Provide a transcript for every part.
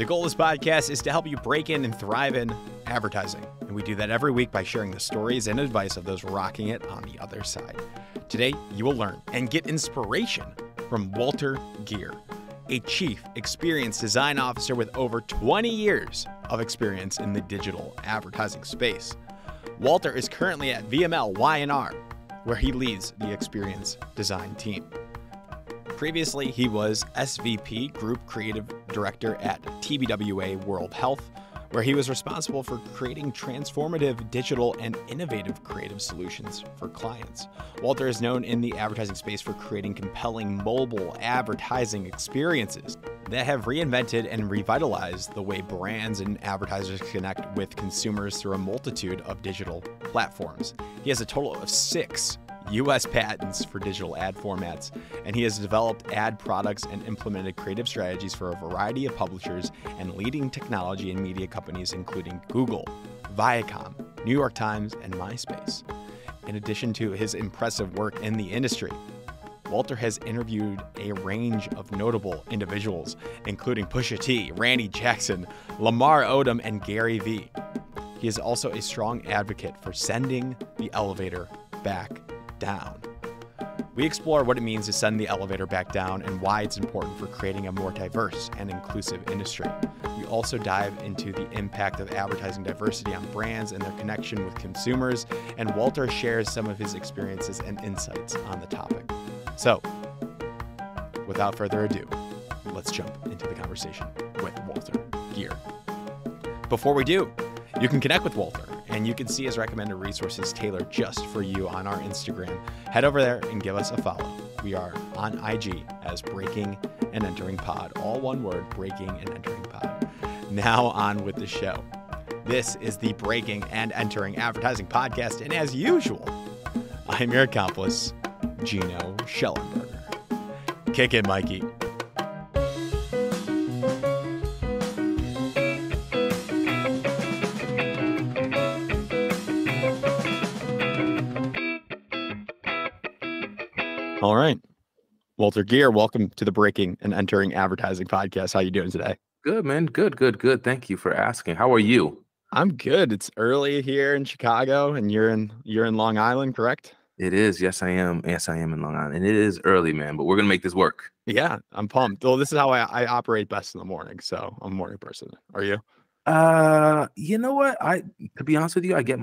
The goal of this podcast is to help you break in and thrive in advertising. And we do that every week by sharing the stories and advice of those rocking it on the other side. Today, you will learn and get inspiration from Walter Geer, a chief experience design officer with over 20 years of experience in the digital advertising space. Walter is currently at VMLY&R, where he leads the experience design team. Previously, he was SVP Group Creative Director at TBWA World Health, where he was responsible for creating transformative digital and innovative creative solutions for clients. Walter is known in the advertising space for creating compelling mobile advertising experiences that have reinvented and revitalized the way brands and advertisers connect with consumers through a multitude of digital platforms. He has a total of 6 U.S. patents for digital ad formats, and he has developed ad products and implemented creative strategies for a variety of publishers and leading technology and media companies, including Google, Viacom, New York Times, and MySpace. In addition to his impressive work in the industry, Walter has interviewed a range of notable individuals, including Pusha T, Randy Jackson, Lamar Odom, and Gary Vee. He is also a strong advocate for sending the elevator back down. We explore what it means to send the elevator back down and why it's important for creating a more diverse and inclusive industry. We also dive into the impact of advertising diversity on brands and their connection with consumers, and Walter shares some of his experiences and insights on the topic. So, without further ado, let's jump into the conversation with Walter Geer. Before we do, you can connect with Walter, and you can see his recommended resources tailored just for you on our Instagram. Head over there and give us a follow. We are on IG as Breaking and Entering Pod. All one word, Breaking and Entering Pod. Now on with the show. This is the Breaking and Entering Advertising Podcast, and as usual, I'm your accomplice, Gino Schellenberger. Kick it, Mikey. All right. Walter Geer, welcome to the Breaking and Entering Advertising Podcast. How you doing today? Good, man. Good. Thank you for asking. How are you? I'm good. It's early here in Chicago, and you're in Long Island, correct? It is. Yes, I am. Yes, I am in Long Island. And it is early, man, but we're going to make this work. Yeah, I'm pumped. Well, this is how I operate best in the morning, so I'm a morning person. Are you? You know what? To be honest with you, I get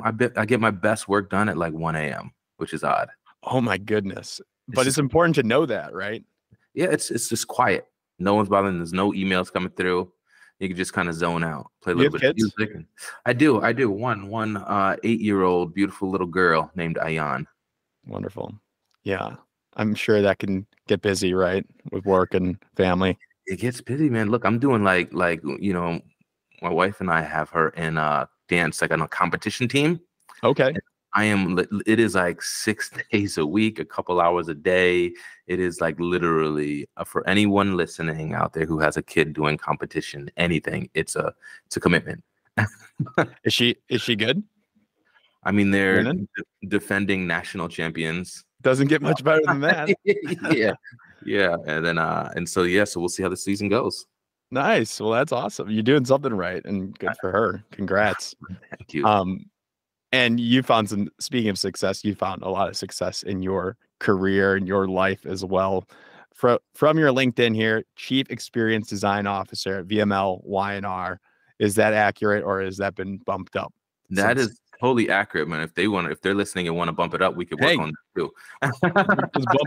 my best work done at like 1 a.m., which is odd. Oh my goodness. But it's important to know that, right? Yeah, it's just quiet. No one's bothering. There's no emails coming through. You can just kind of zone out, play a little bit of music. I do. One 8-year-old beautiful little girl named Ayan. Wonderful. Yeah, I'm sure that can get busy, right, with work and family. It gets busy, man. Look, I'm doing like my wife and I have her in dance like on a competition team. Okay. It is like 6 days a week, a couple hours a day. It is like literally for anyone listening out there who has a kid doing competition, anything, it's a commitment. Is she good? I mean, they're defending national champions. Doesn't get much better than that. Yeah. And then, so we'll see how the season goes. Nice. Well, that's awesome. You're doing something right, and good for her. Congrats. Thank you. And speaking of success, you found a lot of success in your career and your life as well. From your LinkedIn here, Chief Experience Design Officer at VMLY&R. Is that accurate, or has that been bumped up? That is totally accurate, man. If they're listening and want to bump it up, we could work on that too.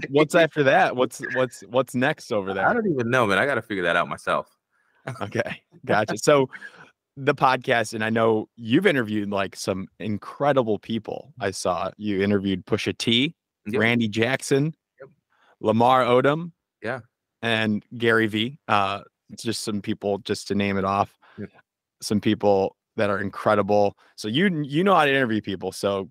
What's after that? What's next over there? I don't even know, man. I got to figure that out myself. Okay. Gotcha. So the podcast, and I know you've interviewed like some incredible people. I saw you interviewed Pusha T, Randy Jackson, Lamar Odom, and Gary Vee. Just some people, just to name it off, some people that are incredible. So you know how to interview people. So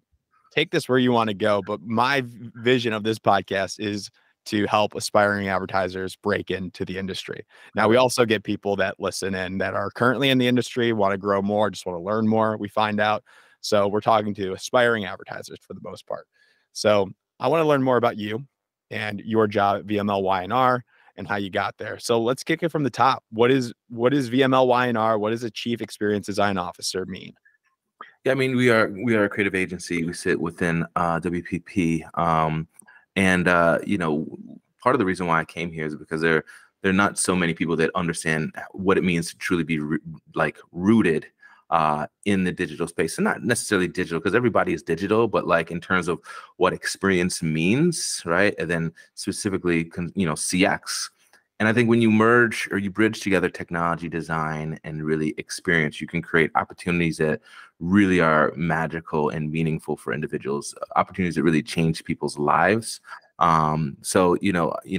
take this where you want to go. But my vision of this podcast is to help aspiring advertisers break into the industry. Now, we also get people that listen in that are currently in the industry, want to grow more, just want to learn more. We find out. So we're talking to aspiring advertisers for the most part. So I want to learn more about you and your job at VMLY&R and how you got there. So let's kick it from the top. What is VMLY&R? What does a chief experience design officer mean? Yeah, I mean, we are a creative agency. We sit within WPP, and part of the reason why I came here is because there are not so many people that understand what it means to truly be rooted in the digital space, and not necessarily digital because everybody is digital, but like in terms of what experience means, right? And then specifically, CX. And I think when you merge or you bridge together technology, design, and really experience, you can create opportunities that really are magical and meaningful for individuals, opportunities that really change people's lives. So,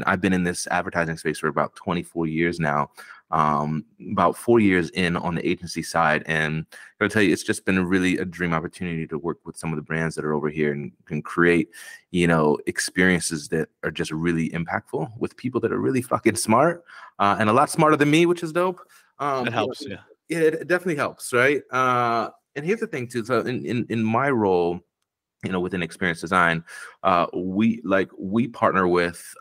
I've been in this advertising space for about 24 years now, about 4 years in on the agency side. And I'll tell you, it's just been really a dream opportunity to work with some of the brands that are over here and can create, experiences that are just really impactful with people that are really fucking smart and a lot smarter than me, which is dope. That helps. Yeah. It definitely helps. Right. And here's the thing too. So in my role, within experience design, we partner with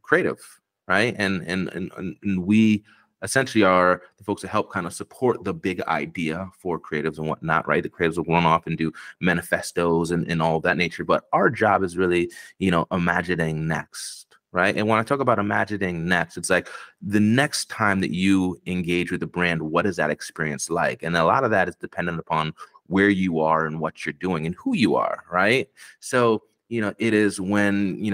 creative, right? And we essentially are the folks that help kind of support the big idea for creatives and whatnot, right? The creatives will run off and do manifestos and all of that nature. But our job is really, imagining next, right? And when I talk about imagining next, it's like the next time that you engage with the brand, what is that experience like? And a lot of that is dependent upon where you are and what you're doing and who you are, right? So, it is when,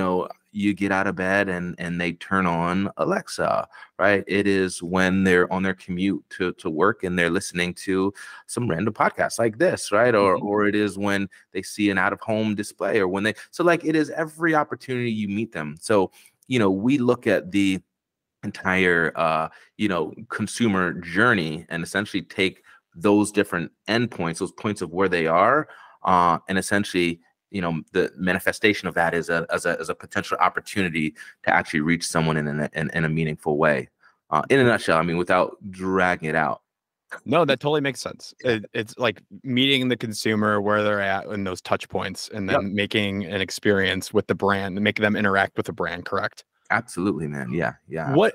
you get out of bed and they turn on Alexa, right? It is when they're on their commute to work and they're listening to some random podcast like this, right? Or it is when they see an out-of-home display, or when it is every opportunity you meet them. So, we look at the entire, consumer journey and essentially take those different endpoints, those points of where they are, and essentially, the manifestation of that is a potential opportunity to actually reach someone in a meaningful way. In a nutshell, I mean, without dragging it out. No, that totally makes sense. It's like meeting the consumer where they're at in those touch points, and then making an experience with the brand and making them interact with the brand. Correct? Absolutely, man. Yeah. What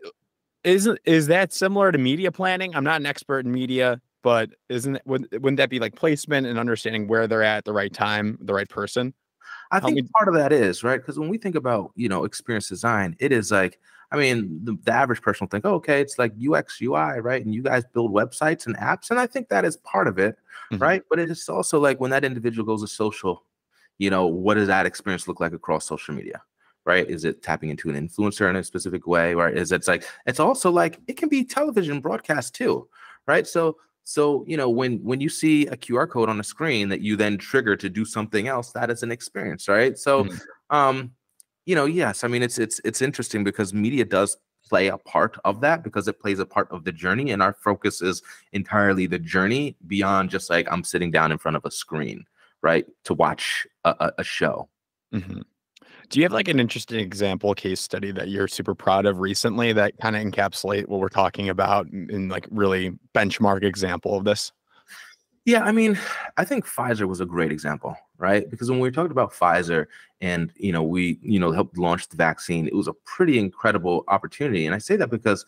is that similar to media planning? I'm not an expert in media, but wouldn't that be like placement and understanding where they're at the right time, the right person? I think part of that is, right? Because when we think about, experience design, it is like, I mean, the average person will think, oh, okay, it's like UX, UI, right? And you guys build websites and apps. And I think that is part of it, right? But it is also like when that individual goes to social, what does that experience look like across social media? Right? Is it tapping into an influencer in a specific way? Or it's also like, it can be television broadcast too, right? So, when you see a QR code on a screen that you then trigger to do something else, that is an experience, right? So, yes, I mean, it's interesting because media does play a part of that, because it plays a part of the journey, and our focus is entirely the journey beyond just like I'm sitting down in front of a screen, right, to watch a show. Do you have like an interesting example case study that you're super proud of recently that kind of encapsulate what we're talking about in like really benchmark example of this? Yeah, I mean, I think Pfizer was a great example, right? Because when we talked about Pfizer and, we, helped launch the vaccine, it was a pretty incredible opportunity. And I say that because,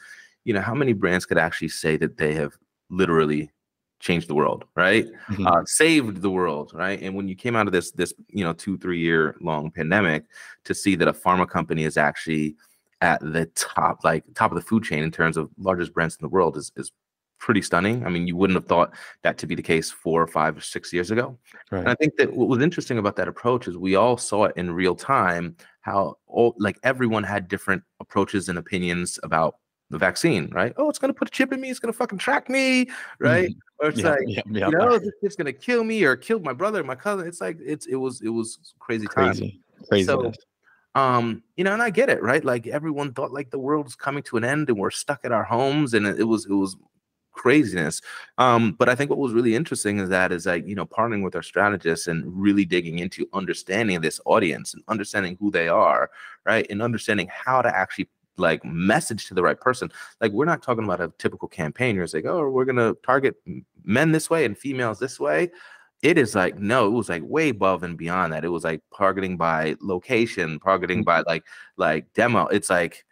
how many brands could actually say that they have literally changed the world, right? Saved the world, right? And when you came out of this 2-3 year long pandemic, to see that a pharma company is actually at the top of the food chain in terms of largest brands in the world is pretty stunning. I mean, you wouldn't have thought that to be the case 4 or 5 or 6 years ago. Right. And I think that what was interesting about that approach is we all saw it in real time, how everyone had different approaches and opinions about the vaccine, right? Oh, it's going to put a chip in me. It's going to fucking track me, right? Or it's it's going to kill me or kill my brother, my cousin. It's like, it was crazy time. So, and I get it, right? Like everyone thought like the world was coming to an end and we're stuck at our homes, and it was craziness. But I think what was really interesting is partnering with our strategists and really digging into understanding this audience and understanding who they are, right? And understanding how to actually message to the right person. Like, we're not talking about a typical campaign. You're like, oh, we're going to target men this way and females this way. It is like, no, it was like way above and beyond that. It was like targeting by location, targeting by like demo. It's like,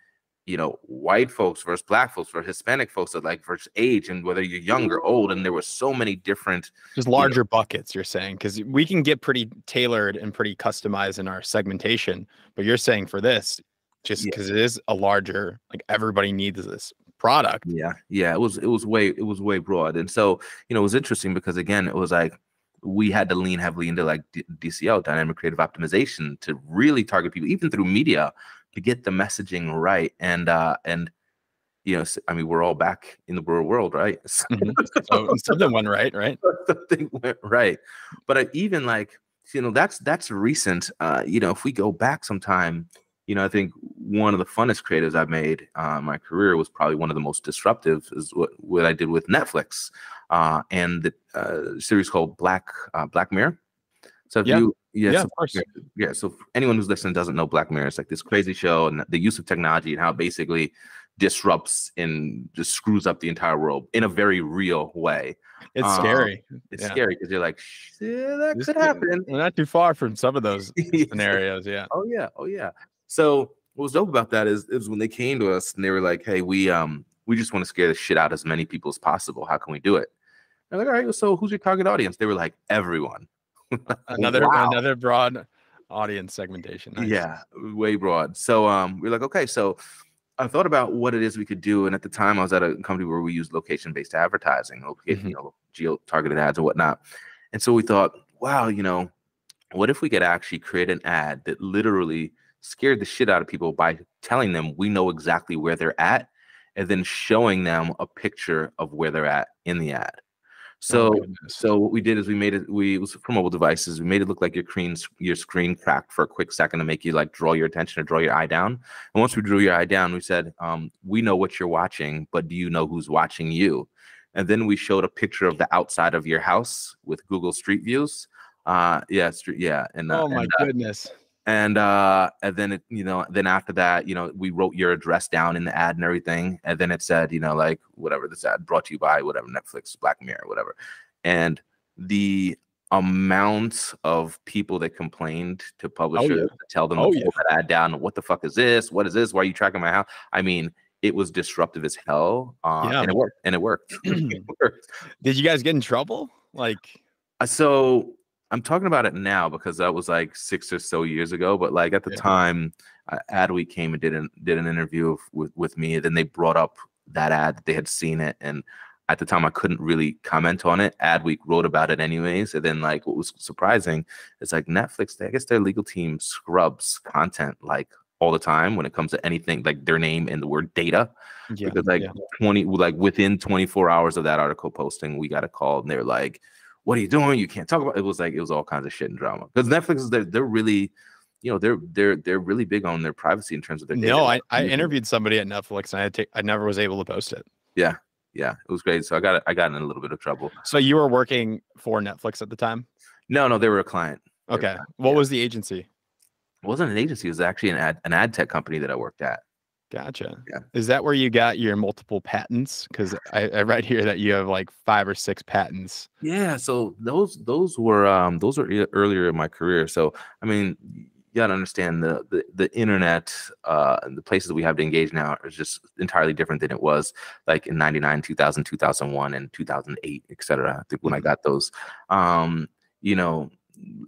white folks versus black folks versus Hispanic folks, versus age, and whether you're young or old. And there were so many different, just larger buckets, you're saying, because we can get pretty tailored and pretty customized in our segmentation. But you're saying for this, just because it is a larger, like everybody needs this product. Yeah. It was way broad. And so, it was interesting because again, it was like we had to lean heavily into like DCO, dynamic creative optimization, to really target people, even through media, to get the messaging right. And I mean, we're all back in the real world, right? So something went right? Something went right. But even like, that's recent. If we go back sometime, I think one of the funnest creatives I've made in my career was probably one of the most disruptive is what I did with Netflix and the series called Black Mirror. So if of course. So for anyone who's listening doesn't know Black Mirror, it's like this crazy show and the use of technology and how it basically disrupts and just screws up the entire world in a very real way. It's scary. It's scary because you're like, that could happen. We're not too far from some of those scenarios. Yeah. Oh yeah. So what was dope about that is when they came to us and they were like, hey, we just want to scare the shit out of as many people as possible. How can we do it? I'm like, all right, so who's your target audience? They were like, everyone. Another broad audience segmentation. Nice. Yeah, way broad. So we're like, okay, so I thought about what it is we could do. And at the time I was at a company where we used location-based advertising, geo-targeted ads and whatnot. And so we thought, wow, what if we could actually create an ad that literally scared the shit out of people by telling them we know exactly where they're at and then showing them a picture of where they're at in the ad. So what we did is it was for mobile devices. We made it look like your screen cracked for a quick second to make you like draw your attention or draw your eye down. And once we drew your eye down, we said, we know what you're watching, but do you know who's watching you? And then we showed a picture of the outside of your house with Google Street Views. And oh my goodness. And then then after that, we wrote your address down in the ad and everything. And then it said, like whatever, this ad brought to you by whatever, Netflix, Black Mirror, whatever. And the amount of people that complained to publishers to tell them to pull that ad down. What the fuck is this? What is this? Why are you tracking my house? I mean, it was disruptive as hell. And it worked. It worked. Did you guys get in trouble? So I'm talking about it now because that was like 6 or so years ago. But like at the time, Adweek came and did an interview with me. And then they brought up that ad, that they had seen it. And at the time, I couldn't really comment on it. Adweek wrote about it anyways. And then like what was surprising is like Netflix, I guess their legal team scrubs content like all the time when it comes to anything like their name and the word data. Because within 24 hours of that article posting, we got a call and they're like, what are you doing? You can't talk about it. It was all kinds of shit and drama. Because Netflix is they're really, they're really big on their privacy in terms of their data. No, I interviewed somebody at Netflix and I never was able to post it. Yeah, it was great. So I got in a little bit of trouble. So you were working for Netflix at the time? No, they were a client. Okay. What was the agency? It wasn't an agency. It was actually an ad tech company that I worked at. Gotcha. Yeah. Is that where you got your multiple patents? Because I read here that you have like 5 or 6 patents. Yeah. So those were earlier in my career. So I mean, you gotta understand the internet and the places we have to engage now is just entirely different than it was like in 99, 2000, 2001, and 2008, etc. I think when I got those,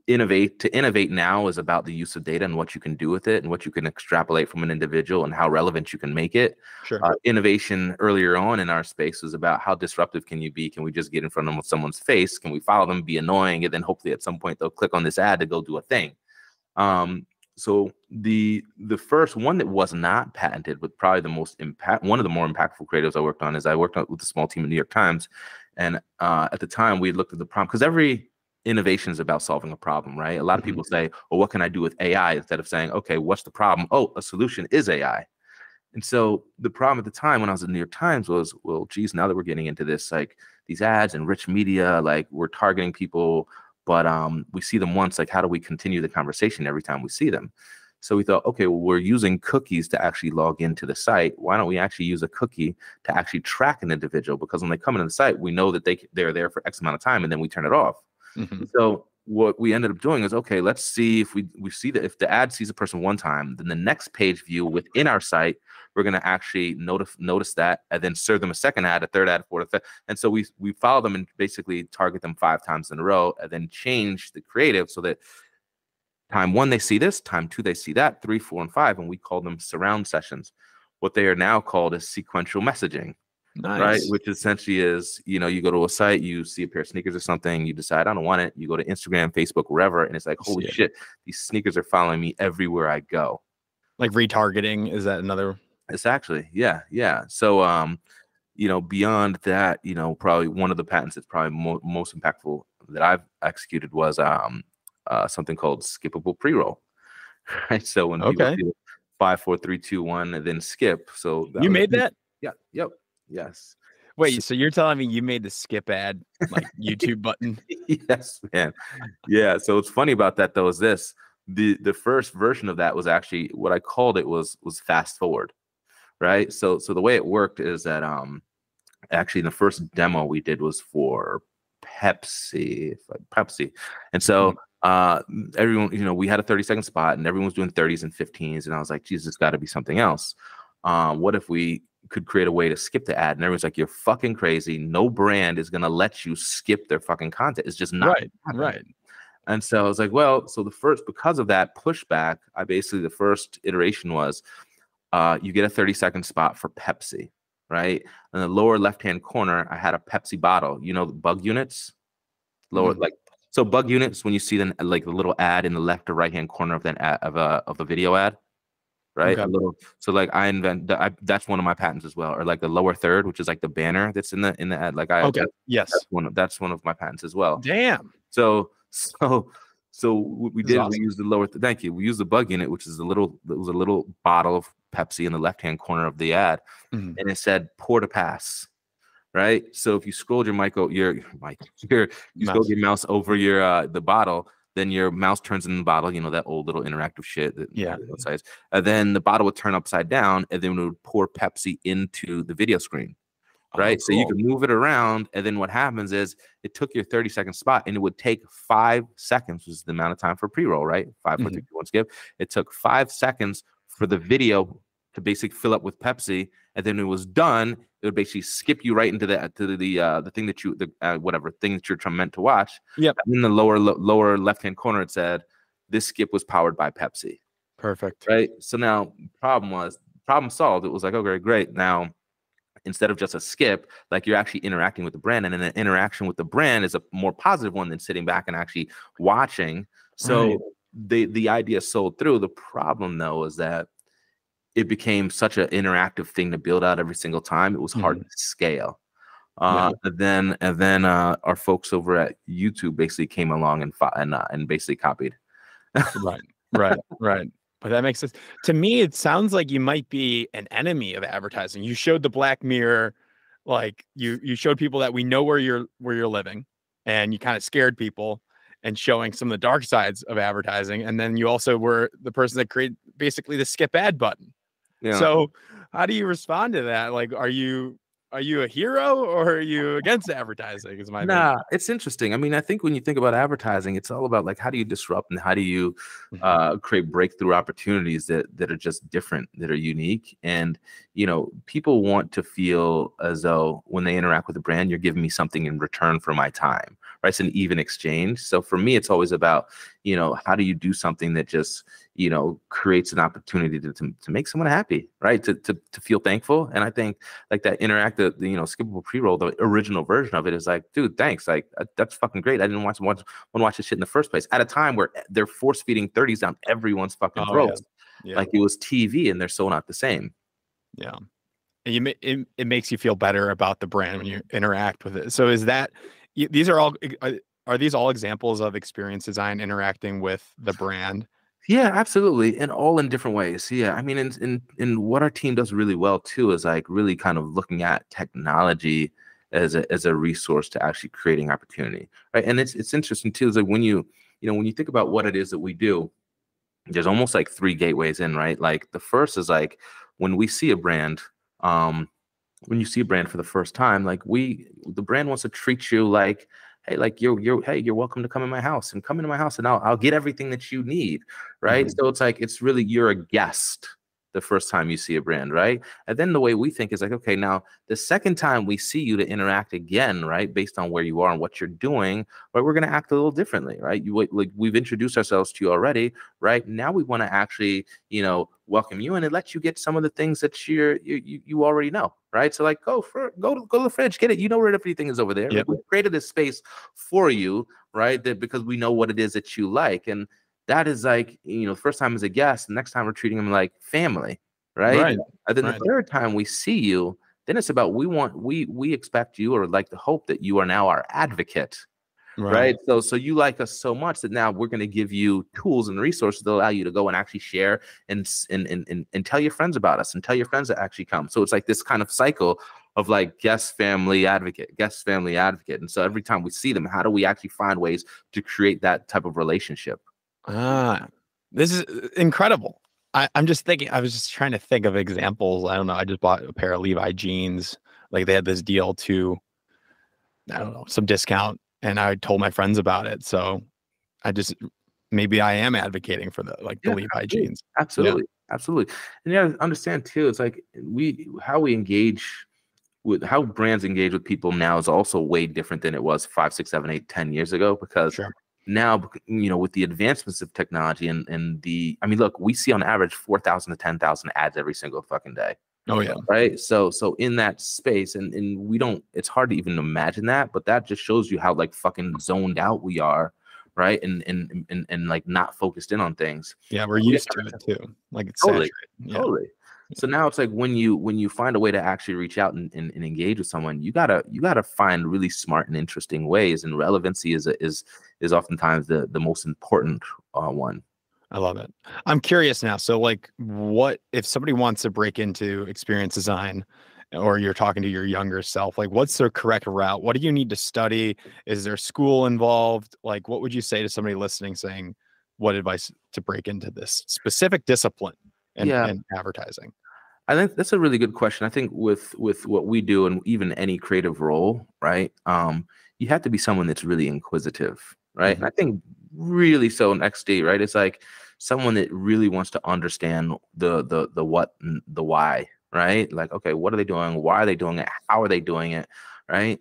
innovate now is about the use of data and what you can do with it and what you can extrapolate from an individual and how relevant you can make it. Sure. Innovation earlier on in our space was about how disruptive can you be? Can we just get in front of someone's face? Can we follow them, be annoying, and then hopefully at some point they'll click on this ad to go do a thing? So the first one that was not patented, but probably one of the more impactful creatives I worked on is I worked with a small team at New York Times. And at the time we looked at the problem because every innovation is about solving a problem, right? A lot of people say, well, what can I do with AI? Instead of saying, okay, what's the problem? Oh, a solution is AI. And so the problem at the time when I was at New York Times was, well, geez, now that we're getting into this, like these ads and rich media, like we're targeting people, but we see them once, like how do we continue the conversation every time we see them? So we thought, okay, well, we're using cookies to actually log into the site. Why don't we actually use a cookie to actually track an individual? Because when they come into the site, we know that they're there for X amount of time and then we turn it off. So what we ended up doing is, okay, let's see if we see that if the ad sees a person one time, then the next page view within our site, we're going to actually notice that, and then serve them a second ad, a third ad, a fourth, a fifth. And so we follow them and basically target them 5 times in a row, and then change the creative so that time 1 they see this, time 2 they see that, 3, 4, and 5, and we call them surround sessions. What they are now called is sequential messaging. Right, Nice. which essentially is, you go to a site, you see a pair of sneakers or something, you decide I don't want it, you go to Instagram, Facebook, wherever, and it's like, holy shit, these sneakers are following me everywhere I go. Like retargeting, is that another? It's actually, yeah. So beyond that, probably one of the patents that's probably most impactful that I've executed was something called skippable pre-roll. Right, so when people do 5, 4, 3, 2, 1 and then skip, so you made that? Yeah, yep. Yes. Wait, so you're telling me you made the skip ad like YouTube button? Yes, man. Yeah. So what's funny about that though is this: the first version of that was actually what I called it was fast forward, right? So the way it worked is that actually the first demo we did was for Pepsi, and so everyone, we had a 30-second spot and everyone was doing 30s and 15s, and I was like, Jesus, it's got to be something else. What if we could create a way to skip the ad? And everyone's like, you're fucking crazy. No brand is gonna let you skip their fucking content. It's just not right. And so I was like, well, so because of that pushback, the first iteration was you get a 30-second spot for Pepsi, right? In the lower left-hand corner, I had a Pepsi bottle, the bug units, so bug units, when you see them like the little ad in the left or right-hand corner of that ad, of a video ad. Right, a little. So like that's one of my patents as well, or like the lower third, which is like the banner that's in the ad. Like yes, that's one of my patents as well. Damn. So what we did, we used the lower. Thank you. We used the bug unit, which is it was a little bottle of Pepsi in the left hand corner of the ad, and it said pour to pass. Right. So if you scroll your scroll your mouse over the bottle, then your mouse turns in the bottle, that old little interactive shit. And then the bottle would turn upside down, and then it would pour Pepsi into the video screen. Right. So you can move it around. And then what happens is it took your 30-second spot, and it would take 5 seconds, which is the amount of time for pre-roll, right? 5, 4, 3, 2, 1, skip. It took 5 seconds for the video to basically fill up with Pepsi. And then it was done. It would basically skip you right into the thing that whatever thing that you're meant to watch. Yep. And in the lower left-hand corner, it said, this skip was powered by Pepsi. Perfect. Right. So now problem solved. It was like, okay, great. Now, instead of just a skip, like you're actually interacting with the brand, and then an interaction with the brand is a more positive one than sitting back and actually watching. So the idea sold through. The problem though is that it became such an interactive thing to build out every single time. It was hard to scale. And then our folks over at YouTube basically came along and basically copied. Right. But that makes sense. To me, it sounds like you might be an enemy of advertising. You showed the Black Mirror, like you showed people that we know where you're living, and you kind of scared people and showing some of the dark sides of advertising. And then you also were the person that created basically the skip ad button. Yeah. So how do you respond to that? Like, are you a hero, or are you against advertising? It's interesting. I mean, I think when you think about advertising, it's all about like, how do you disrupt and how do you create breakthrough opportunities that are just different, that are unique. And, people want to feel as though when they interact with a brand, you're giving me something in return for my time, right? It's an even exchange. So for me, it's always about, how do you do something that just, creates an opportunity to make someone happy, right? To feel thankful. And I think like that interactive, skippable pre-roll, the original version of it is like, dude, thanks. Like that's fucking great. I didn't want to watch this shit in the first place at a time where they're force feeding 30s down everyone's fucking throats. Yeah. Like it was TV, and they're so not the same. Yeah. And it makes you feel better about the brand when you interact with it. So are these all examples of experience design interacting with the brand? Yeah, absolutely. And all in different ways. Yeah. I mean, in what our team does really well too is like really kind of looking at technology as a resource to actually creating opportunity. Right. And it's interesting too, is like when you think about what it is that we do, there's almost like 3 gateways in, right? Like the first is like when we see a brand, when you see a brand for the first time, like the brand wants to treat you like, hey, like you're welcome to come in my house and come into my house and I'll get everything that you need, right? So it's like it's really you're a guest the first time you see a brand, right? And then the way we think is like, okay, now the second time we see you to interact again, right, based on where you are and what you're doing, right, we're going to act a little differently, right? Like we've introduced ourselves to you already, right? Now we want to actually, welcome you in and let you get some of the things that you already know, right? So like go to the fridge, get it. You know where everything is over there. Yep. Like we created this space for you, right? That because we know what it is that you like, and that is like, the first time as a guest, the next time we're treating them like family, right? Right. And then the third time we see you, then it's about we expect you or like the hope that you are now our advocate, right? So you like us so much that now we're going to give you tools and resources that allow you to go and actually share and tell your friends about us and tell your friends that actually come. So it's like this kind of cycle of like guest, family, advocate. And so every time we see them, how do we actually find ways to create that type of relationship? This is incredible. I'm just thinking, I was just trying to think of examples. I don't know. I just bought a pair of Levi jeans. Like they had this deal to, I don't know, some discount. And I told my friends about it. So maybe I am advocating for the Levi jeans. Absolutely. Absolutely. And understand too, it's like how we engage with how brands engage with people now is also way different than it was 5, 6, 7, 8, 10 years ago, because now, with the advancements of technology look, we see on average 4,000 to 10,000 ads every single fucking day. Oh yeah. Right. So in that space, and we don't, it's hard to even imagine that, but that just shows you how like fucking zoned out we are. Right. And like not focused in on things. Yeah. We're used to it too. Like it's totally. saturated. Yeah. Totally. So now it's like when you find a way to actually reach out and engage with someone, you gotta find really smart and interesting ways. And relevancy is oftentimes the most important one. I love it. I'm curious now. So like what if somebody wants to break into experience design, or you're talking to your younger self, like what's the correct route? What do you need to study? Is there school involved? Like what would you say to somebody listening saying what advice to break into this specific discipline and advertising? I think that's a really good question. I think with what we do and even any creative role, right? You have to be someone that's really inquisitive, right? And I think really so in XD, right? It's like someone that really wants to understand the what and the why, right? Like, okay, what are they doing? Why are they doing it? How are they doing it? Right?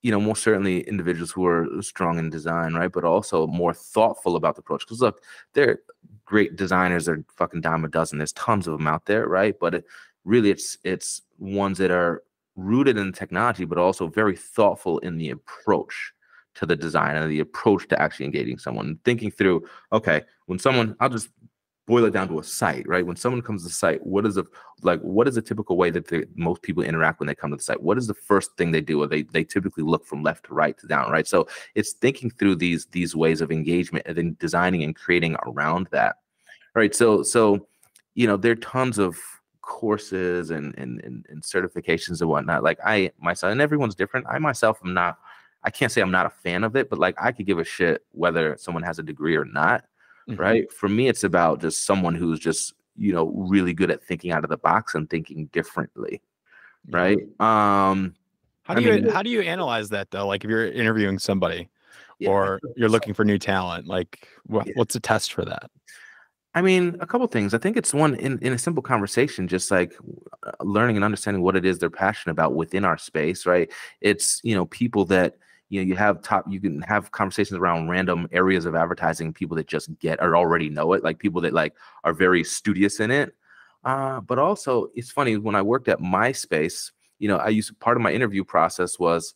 Most certainly individuals who are strong in design, right? But also more thoughtful about the approach. Because look, they're great designers are fucking dime a dozen. There's tons of them out there, right? But it's ones that are rooted in technology, but also very thoughtful in the approach to the design and the approach to actually engaging someone, thinking through, okay, I'll just boil it down to a site, right? When someone comes to the site, what is a typical way that most people interact when they come to the site? What is the first thing they do? Or they typically look from left to right to down, right? So it's thinking through these ways of engagement and then designing and creating around that, right? So there are tons of courses and certifications and whatnot. Like I myself, and everyone's different. I can't say I'm not a fan of it, but like I could give a shit whether someone has a degree or not. Right. For me, it's about just someone who's just, really good at thinking out of the box and thinking differently. Right. How do you analyze that though? Like if you're interviewing somebody or you're looking for new talent, like what's a test for that? I mean, a couple things. I think it's one in a simple conversation, just like learning and understanding what it is they're passionate about within our space. Right. It's, people that, you can have conversations around random areas of advertising, people that just get or already know it, like people that like are very studious in it. But also it's funny, when I worked at MySpace, part of my interview process was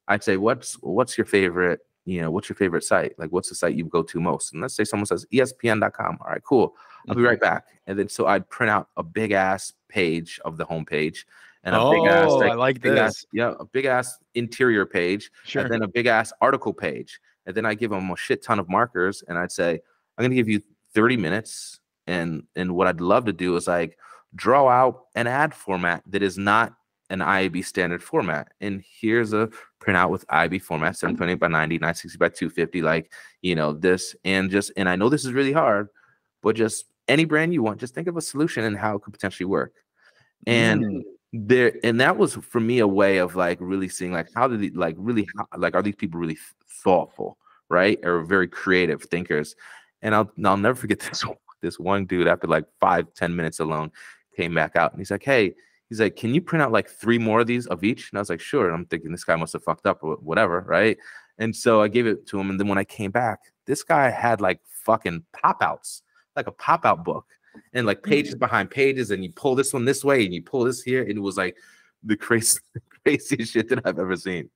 I'd say, what's your favorite, what's your favorite site? Like, what's the site you go to most? And let's say someone says ESPN.com. All right, cool. I'll be right back. And then so I'd print out a big ass page of the homepage. And a big ass, I like this. A big ass interior page, and then a big ass article page. And then I give them a shit ton of markers, and I'd say, I'm gonna give you 30 minutes. And what I'd love to do is like draw out an ad format that is not an IAB standard format. And here's a printout with IAB format, 728 by 90, 960 by 250, like this. And I know this is really hard, but just any brand you want, just think of a solution and how it could potentially work. And there, and that was for me a way of like really seeing like how did it like really like are these people really thoughtful, right, or very creative thinkers. And I'll never forget this one dude after like 5-10 minutes alone came back out and he's like, hey, he's like, can you print out like 3 more of these of each? And I was like, sure. And I'm thinking this guy must have fucked up or whatever, right? And so I gave it to him, and then when I came back, this guy had like fucking pop outs, like a pop out book, and like pages behind pages, and you pull this one this way and you pull this here, and it was like the craziest shit that I've ever seen.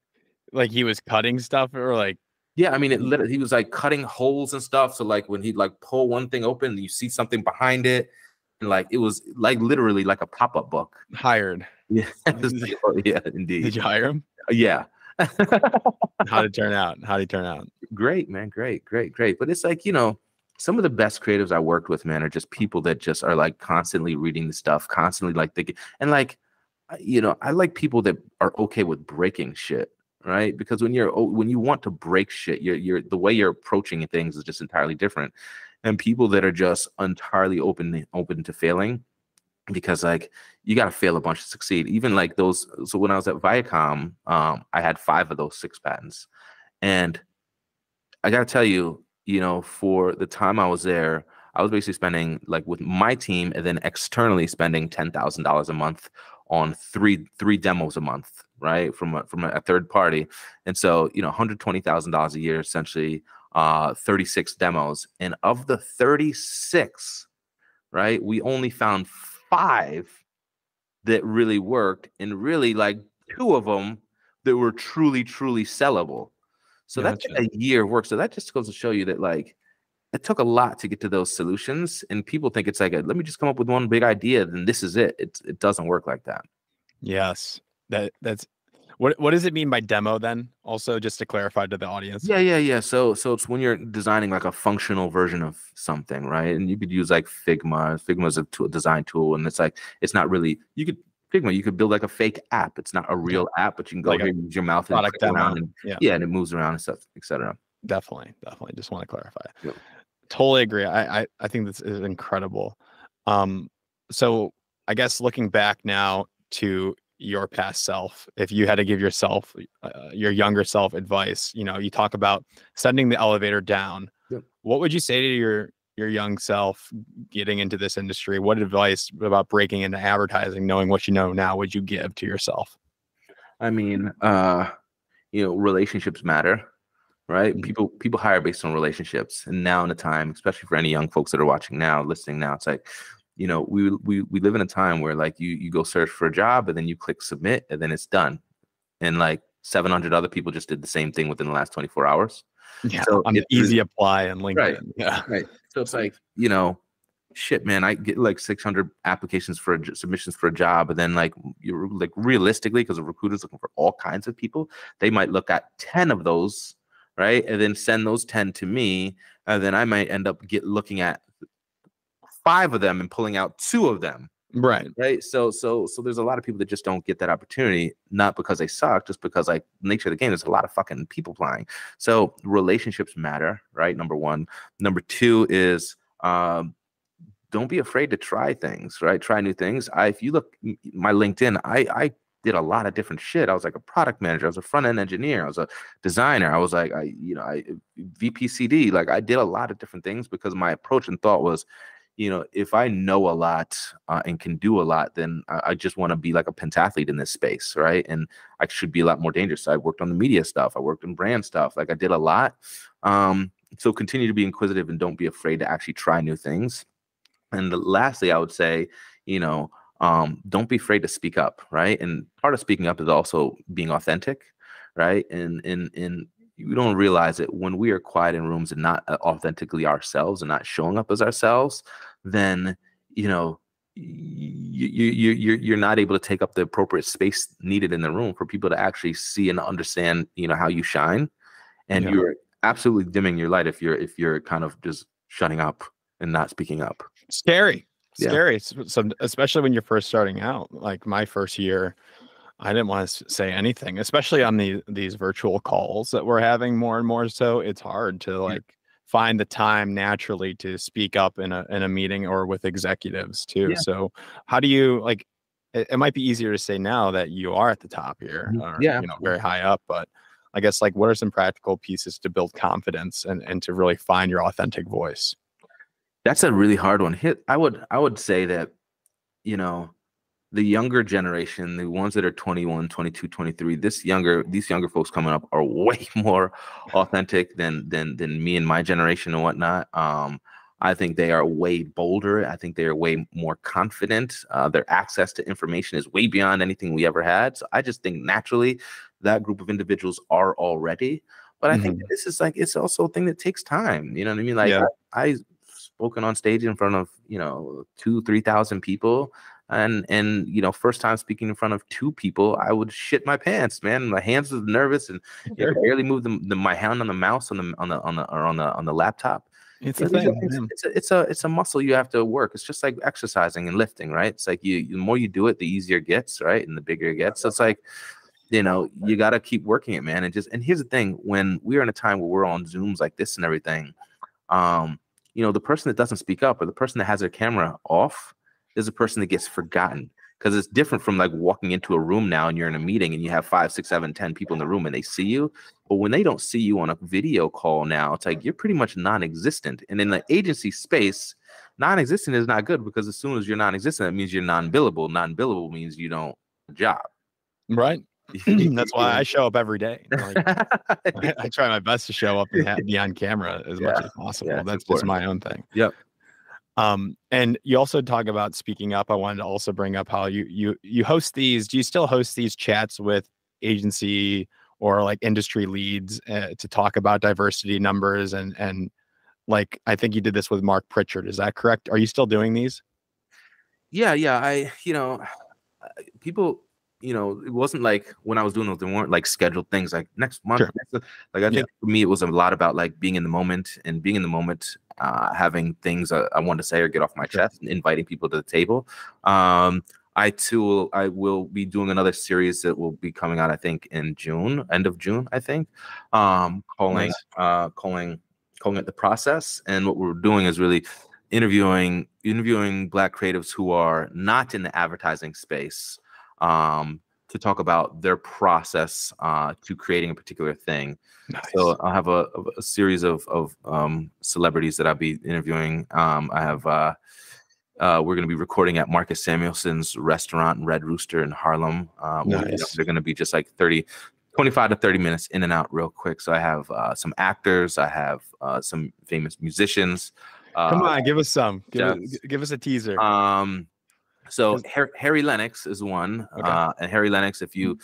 Like he was cutting stuff, or like, yeah, I mean, it literally, he was like cutting holes and stuff. So like when he'd like pull one thing open, you see something behind it, and like it was like literally like a pop-up book. Hired. Yeah, yeah, indeed. Did you hire him? Yeah. How did it turn out? How did it turn out? Great, man. Great. But it's like, some of the best creatives I worked with, man, are just people that just are like constantly reading the stuff, constantly like thinking. And like, I like people that are okay with breaking shit, right? Because when you want to break shit, you're the way you're approaching things is just entirely different. And people that are just entirely open to failing, because like you got to fail a bunch to succeed. Even like those. So when I was at Viacom, I had 5 of those 6 patents, and I got to tell you, for the time I was there, I was basically spending like with my team and then externally spending $10,000 a month on three demos a month, right? From a third party. And so, $120,000 a year, essentially, 36 demos. And of the 36, right, we only found 5 that really worked, and really like 2 of them that were truly sellable. So that's like a year of work. So that just goes to show you that like it took a lot to get to those solutions. And people think it's like let me just come up with one big idea, then this is it. It doesn't work like that. Yes. That's what does it mean by demo then? Also, just to clarify to the audience. Yeah. So it's when you're designing like a functional version of something, right? And you could use like Figma. Figma is a design tool, and it's like it's not really Figma, you could build like a fake app. It's not a real app, but you can go like here, use your mouth and click around, and and it moves around and stuff, etc. Definitely. Just want to clarify. Yep. Totally agree. I think this is incredible. So I guess looking back now to your past self, if you had to give yourself, your younger self advice, you talk about sending the elevator down. Yep. What would you say to your young self getting into this industry? What advice about breaking into advertising, knowing what you know now, would you give to yourself? I mean, relationships matter, right? Mm-hmm. People hire based on relationships. And now in a time, especially for any young folks that are watching now, listening now, it's like, we live in a time where like you go search for a job and then you click submit and then it's done. And like 700 other people just did the same thing within the last 24 hours. Yeah, so on easy apply and LinkedIn. Right, yeah. Right. So it's like, shit, man, I get like 600 applications for submissions for a job. And then like you're like realistically, because a recruiter's looking for all kinds of people, they might look at 10 of those, right? And then send those 10 to me. And then I might end up looking at 5 of them and pulling out 2 of them. Right. So there's a lot of people that just don't get that opportunity, not because they suck, just because like nature of the game, there's a lot of fucking people applying. So relationships matter, right? Number 1. Number 2 is don't be afraid to try things, right? Try new things. If you look my LinkedIn, I did a lot of different shit. I was like a product manager, I was a front-end engineer, I was a designer, I was like I VPCD, like I did a lot of different things because my approach and thought was, if I know a lot and can do a lot, then I just want to be like a pentathlete in this space, right? And I should be a lot more dangerous. So I worked on the media stuff. I worked on brand stuff. Like I did a lot. So continue to be inquisitive and don't be afraid to actually try new things. And lastly, I would say, don't be afraid to speak up, right? And part of speaking up is also being authentic, right? And you don't realize it when we are quiet in rooms and not authentically ourselves and not showing up as ourselves, then you're not able to take up the appropriate space needed in the room for people to actually see and understand how you shine, and you're absolutely dimming your light if you're kind of just shutting up and not speaking up. Scary. So especially when you're first starting out. Like my first year, I didn't want to say anything, especially on these virtual calls that we're having more and more. So it's hard to like find the time naturally to speak up in a meeting or with executives too. So how do you like, it might be easier to say now that you are at the top here, or Yeah, very high up, but I guess like what are some practical pieces to build confidence and to really find your authentic voice? that's a really hard one. Hit. I would say that, you know, the younger generation, the ones that are 21, 22, 23, these younger folks coming up are way more authentic than me and my generation and whatnot. I think they are way bolder. I think they are way more confident. Their access to information is way beyond anything we ever had. So I just think naturally that group of individuals are already. But I think Mhm. this is like, it's also a thing that takes time. You know what I mean? Like Yeah. I spoken on stage in front of, you know, 2, 3,000 people. And you know, first time speaking in front of 2 people, I would shit my pants, man. My hands were nervous, and you know, I could barely move my hand on the mouse on the laptop. It's You a know, these are thing. things. Yeah. It's a muscle you have to work. It's just like exercising and lifting, right? It's like the more you do it, the easier it gets, right, and the bigger it gets. So it's like, you know, you got to keep working it, man. And here's the thing: when we're in a time where we're on Zooms like this and everything, um, you know, the person that doesn't speak up or the person that has their camera off is a person that gets forgotten, because it's different from like walking into a room now and you're in a meeting and you have 5, 6, 7, 10 people in the room and they see you. But when they don't see you on a video call now, it's like you're pretty much non-existent. And in the agency space, non-existent is not good, because as soon as you're non-existent, that means you're non-billable. Non-billable means you don't have a job. Right. You That's why I show up every day. Like know? I try my best to show up and be on camera as much Yeah, as yeah, possible. it's That's just important. my own thing. Yep. And you also talk about speaking up. I wanted to also bring up how you host these. Do you still host these chats with agency or like industry leads to talk about diversity numbers and like I think you did this with Mark Pritchard. Is that correct? Are you still doing these? Yeah, yeah. You know, people, you know, it wasn't like when I was doing those, they weren't like scheduled things like next month. Sure. Like I Yeah. think for me, it was a lot about like being in the moment and being in the moment, having things I wanted to say or get off my Sure. chest, and inviting people to the table. I will be doing another series that will be coming out, I think, in June, end of June, I think. Calling Nice. calling it The Process. And what we're doing is really interviewing Black creatives who are not in the advertising space, to talk about their process to creating a particular thing. Nice. So I'll have a series of celebrities that I'll be interviewing. I have we're going to be recording at Marcus Samuelson's restaurant, Red Rooster in Harlem. Nice. They're going to be just like 25 to 30 minutes in and out real quick. So I have some actors, I have some famous musicians. Come on, give us some. Chefs. Give us a teaser. So 'Cause- Harry Lennox is one, Okay. and Harry Lennox, if you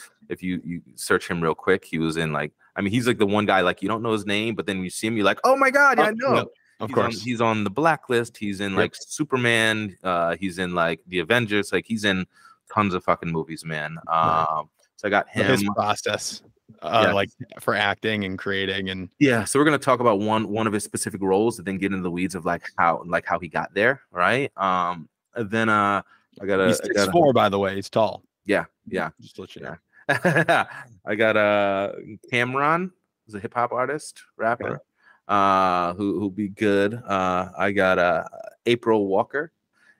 search him real quick, he was in like, I mean, he's like the one guy like you don't know his name, but then when you see him, you're like, oh my god, yeah, I know. Yep, of course. He's on The Blacklist. He's in like Yep. Superman. He's in like The Avengers. Like he's in tons of fucking movies, man. Nice. So I got So his him. process, Yeah. like for acting and creating and Yeah, so we're gonna talk about one of his specific roles, and then get into the weeds of like how he got there, right? And then he's 6'4", by the way. He's tall. yeah. Just to let you know. I got Cameron, who's a hip hop artist, rapper, who'll be good. I got April Walker.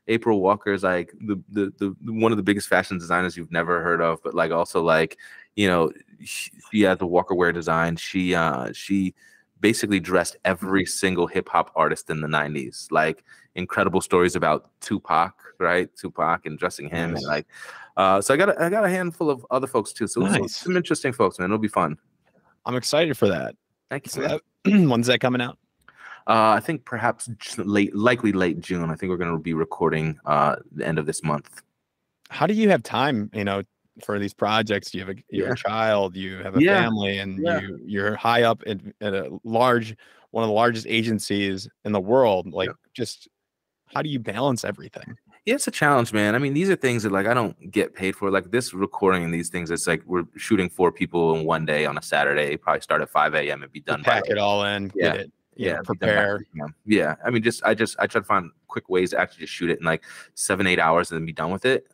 April Walker is like the one of the biggest fashion designers you've never heard of, but like also like, you know, she has the Walker wear design. She basically dressed every single hip hop artist in the 90s. Like incredible stories about Tupac, right? Tupac and dressing him. Nice. And like so I got a handful of other folks too. So Nice. some interesting folks, man. It'll be fun. I'm excited for that. Thank you. So Man. When's that coming out? I think perhaps likely late June. I think we're going to be recording the end of this month. How do you have time, for these projects? You have a child, you have a family, and you're high up at one of the largest agencies in the world. Like, just how do you balance everything? Yeah, it's a challenge, man. I mean, these are things that like I don't get paid for. Like this recording and these things, it's like we're shooting 4 people in one day on a Saturday. Probably start at 5 a.m. and be done. Pack it all in, get it. Prepare. Yeah, I mean, I try to find quick ways to actually just shoot it in like 7-8 hours and then be done with it.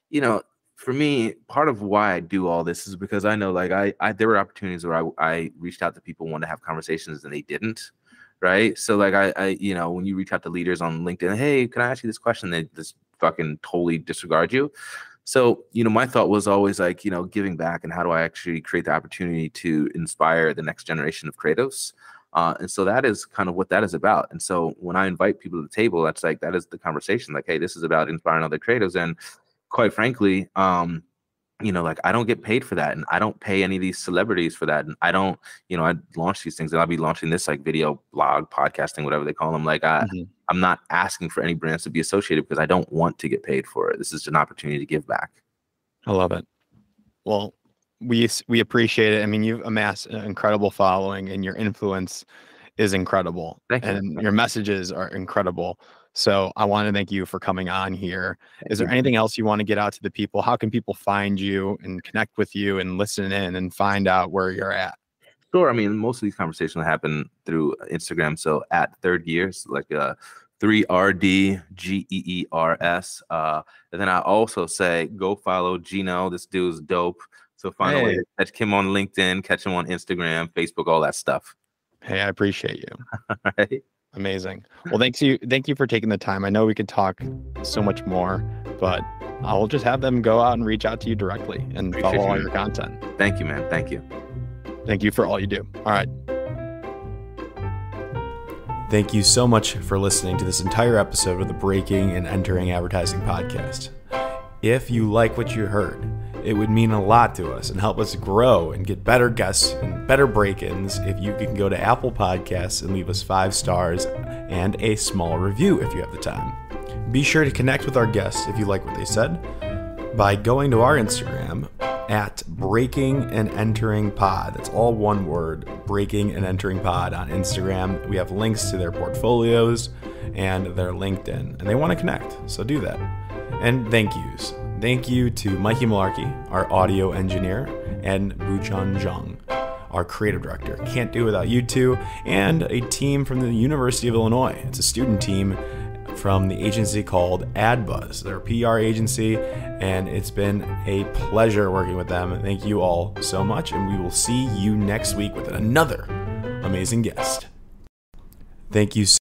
You know, for me, part of why I do all this is because I know like I there were opportunities where I reached out to people, wanted to have conversations, and they didn't. Right. So like I when you reach out to leaders on LinkedIn, hey, can I ask you this question? They just fucking totally disregard you. So, my thought was always like, giving back, and how do I actually create the opportunity to inspire the next generation of creatives? And so that is kind of what that is about. And so when I invite people to the table, that is the conversation. Like, hey, this is about inspiring other creatives. And quite frankly, like, I don't get paid for that, and I don't pay any of these celebrities for that. And I don't, I launch these things, and I'll be launching this like video, blog, podcasting, whatever they call them. Like, I'm not asking for any brands to be associated because I don't want to get paid for it. This is an opportunity to give back. I love it. Well, we appreciate it. I mean, you've amassed an incredible following, and your influence is incredible. Thank you. And your messages are incredible. So I want to thank you for coming on here. Is there anything else you want to get out to the people? How can people find you and connect with you and listen in and find out where you're at? Sure. I mean, most of these conversations happen through Instagram. So at Third Gears, like 3RDGEERS. And then I also say, go follow Gino. This dude's dope. So find a way to catch him on LinkedIn, catch him on Instagram, Facebook, all that stuff. Hey, I appreciate you. All right. Amazing. Well, thank you for taking the time. I know we could talk so much more, but I'll just have them go out and reach out to you directly and follow all your content. Thank you, man. Thank you. Thank you for all you do. All right. Thank you so much for listening to this entire episode of the Breaking and Entering Advertising podcast. If you like what you heard, it would mean a lot to us and help us grow and get better guests and better break-ins if you can go to Apple Podcasts and leave us 5 stars and a small review if you have the time. Be sure to connect with our guests if you like what they said by going to our Instagram at Breaking and Entering Pod. That's all one word, Breaking and Entering Pod on Instagram. We have links to their portfolios and their LinkedIn, and they want to connect, so do that. And thank yous. Thank you to Mikey Malarkey, our audio engineer, and Buchan Zhang, our creative director. Can't do it without you two, and a team from the University of Illinois. It's a student team from the agency called AdBuzz. They're a PR agency, and it's been a pleasure working with them. Thank you all so much, and we will see you next week with another amazing guest. Thank you so